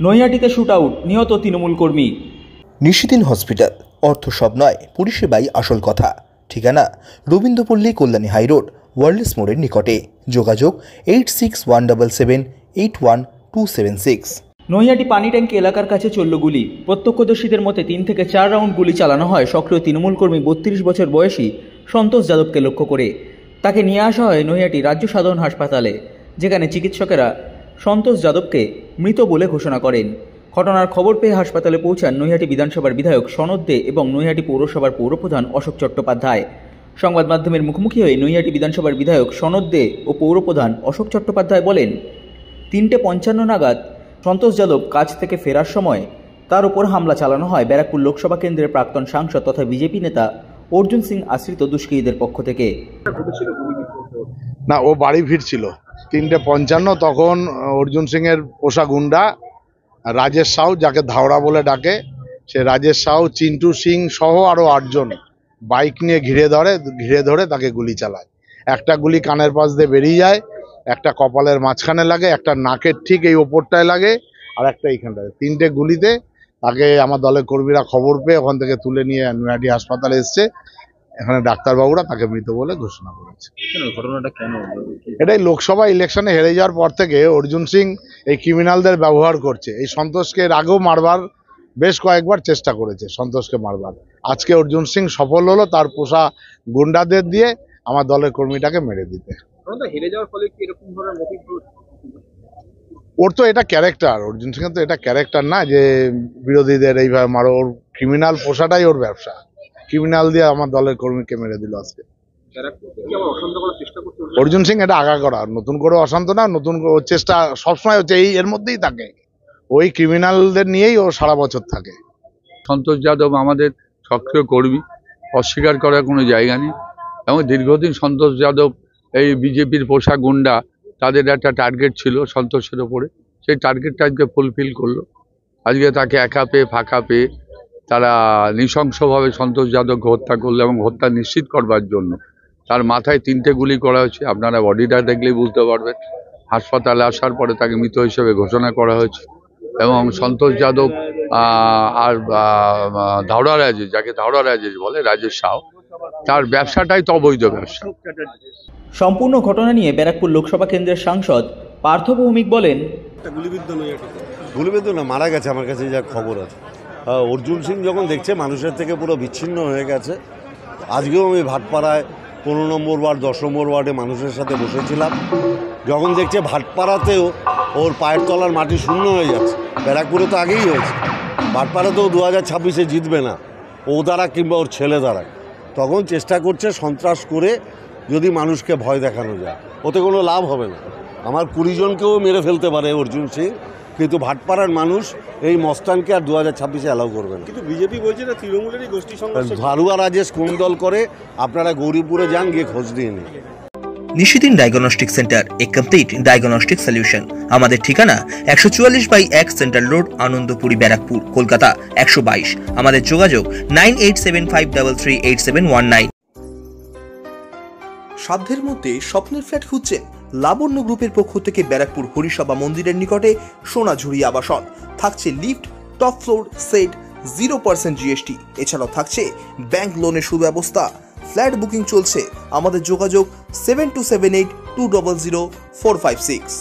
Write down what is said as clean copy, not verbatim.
নৈহাটিতে shoot out, নিহত তৃণমূল কর্মী। নিশিদিন hospital, অর্থ সব নয়, পরিষেবাই আসল কথা। ঠিকানা রবীন্দ্রপল্লী, কল্যাণী হাইরোড, ওয়ার্ল্ডস মোড়ের নিকটে। যোগাযোগ 8617781276। নৈহাটি পানি ট্যাঙ্কি এলাকার কাছে চলল গুলি। প্রত্যক্ষদর্শীদের মতে 3 থেকে 4 রাউন্ড গুলি চালানো হয় সক্রিয় তৃণমূল কর্মী 32 বছর বয়সী সন্তোষ যাদবকে লক্ষ্য করে। তাকে নিয়ে আসা হয় নৈহাটি রাজ্য সাধারণ হাসপাতালে, যেখানে চিকিৎসকেরা সন্তোষ যাদবকে মৃত বলে ঘোষণা করেন। ঘটনার খবর পেয়ে হাসপাতালে পৌঁছান নৈহাটি বিধানসভার বিধায়ক সনদ দে এবং নৈহাটি পৌরসভার পৌরপ্রধান অশোক চট্টোপাধ্যায়। সংবাদ মাধ্যমের মুখোমুখি হয়ে নৈহাটি বিধানসভার বিধায়ক সনদ দে ও পৌরপ্রধান অশোক চট্টোপাধ্যায় বলেন, 3:55 নাগাদ সন্তোষ যাদব কাজ থেকে ফেরার সময় তার উপর হামলা চালানো হয় ব্যারাকপুর লোকসভা কেন্দ্রের প্রাক্তন সাংসদ তথা বিজেপি নেতা অর্জুন সিং আশ্রিত দুষ্কৃতীদের পক্ষ থেকে। না, ও বাড়ি ফিরছিল 3:55, তখন অর্জুন সিং এর পোষা গুন্ডা রাজেশ সাউ, যাকে ধাওড়া বলে ডাকে, সে রাজেশ সাউ, চিন্টু সিং সহ আরো 8 জন বাইক নিয়ে ঘিরে ধরে তাকে গুলি চালায়। একটা গুলি কানের পাশ দিয়ে বেরিয়ে যায়, একটা কপালের মাঝখানে লাগে, একটা নাকের ঠিক এই ওপরটায় লাগে, আর একটা এইখানটায়। 3টে গুলিতে তাকে আমার দলের কর্মীরা খবর পেয়ে ওখান থেকে তুলে নিয়ে নৈহাটি হাসপাতালে এসছে। এখানে ডাক্তারবাবুরা তাকে মৃত বলে ঘোষণা করেছে। ঘটনাটা কেন? এটাই লোকসভা ইলেকশনে হেরে যাওয়ার পর থেকে অর্জুন সিং এই ক্রিমিনালদের ব্যবহার করছে। এই সন্তোষকে এর আগেও মারবার বেশ কয়েকবার চেষ্টা করেছে, সন্তোষকে মারবার। আজকে অর্জুন সিং সফল হলো তার পোষা গুন্ডাদের দিয়ে আমার দলের কর্মীটাকে মেরে দিতে। ওর তো এটা ক্যারেক্টার, অর্জুন সিং এর তো এটা ক্যারেক্টার না যে বিরোধীদের এইভাবে মারো। ওর ক্রিমিনাল পোষাটাই ওর ব্যবসা। ক্রিমিনাল দিয়ে আমার দলের কর্মীকে মেরে দিল আজকে। অর্জুন সিং এটা আগা করা, নতুন করে অশান্ত না, নতুন চেষ্টা সবসময় হচ্ছে এর মধ্যেই থাকে। ওই ক্রিমিনালদের নিয়েই ও সারা বছর থাকে। সন্তোষ যাদব আমাদের সক্রিয় কর্মী, অস্বীকার করার কোনো জায়গা নেই। এবং দীর্ঘদিন সন্তোষ যাদব এই বিজেপির পোষা গুন্ডা, তাদের একটা টার্গেট ছিল সন্তোষের ওপরে, সেই টার্গেটটা আজকে ফুলফিল করলো। আজকে তাকে একা পেয়ে, ফাঁকা পেয়ে তারা নৃশংসভাবে সন্তোষ যাদবকে হত্যা করলো এবং হত্যা নিশ্চিত করবার জন্য তার মাথায় 3টে গুলি করা হয়েছে। আপনারা বডিটা দেখলেই বুঝতে পারবেন। হাসপাতালে আসার পরে তাকে মৃত হিসেবে ঘোষণা করা হয়েছে। এবং সন্তোষ যাদব আর ধাওড়া রাজেশ, যাকে ধাওড়া রাজেশ বলে, রাজেশ সাউ, তার ব্যবসাটাই তো অবৈধ ব্যবসা। সম্পূর্ণ ঘটনা নিয়ে ব্যারাকপুর লোকসভা কেন্দ্রের সাংসদ পার্থ ভৌমিক বলেন, গুলিবিদ্ধ না, মারা গেছে আমার কাছে যা খবর আছে। অর্জুন সিং যখন দেখছে মানুষের থেকে পুরো বিচ্ছিন্ন হয়ে গেছে। আজকেও আমি ভাটপাড়ায় 15 নম্বর ওয়ার্ড, 10 নম্বর ওয়ার্ডে মানুষের সাথে বসেছিলাম। যখন দেখছে ভাটপাড়াতেও ওর পায়ের তলার মাটি শূন্য হয়ে যাচ্ছে। ব্যারাকপুরে তো আগেই হয়েছে, ভাটপাড়াতেও 2026-এ জিতবে না ও দ্বারা কিংবা ওর ছেলে দ্বারা। তখন চেষ্টা করছে সন্ত্রাস করে যদি মানুষকে ভয় দেখানো যায়, ওতে কোনো লাভ হবে না। আমার 20 জনকেও মেরে ফেলতে পারে অর্জুন সিং, কিন্তু ভাটপাড়ার মানুষ এই মস্তানকে আর 2026-এ অ্যালাউ করবে না। কিন্তু বিজেপি বলছে না তৃণমূলেরই গোষ্ঠী সংঘর্ষ। ধারুয়া রাজেশ কোন দল করে, আপনারা গৌরীপুরে যান, গিয়ে খোঁজ দিয়ে নিন। নিশিদিন ডায়াগনস্টিক সেন্টার, এ কমপ্লিট ডায়াগনস্টিক সলিউশন। আমাদের ঠিকানা 144/1 সেন্ট্রাল রোড, আনন্দপুরি, ব্যারাকপুর, কলকাতা 122। আমাদের যোগাযোগ 9875338719। সাধ্যের মধ্যে স্বপ্নের ফ্ল্যাট খুঁজছেন? লাবণ্য গ্রুপের পক্ষ থেকে ব্যারাকপুর হরিসভা মন্দিরের নিকটে সোনাঝুরি আবাসন। থাকছে lift, top floor, set, 0% GST। এছাড়াও থাকছে ব্যাংক লোনের সুব্যবস্থা। ফ্ল্যাট বুকিং চলছে। আমাদের যোগাযোগ 7278200456।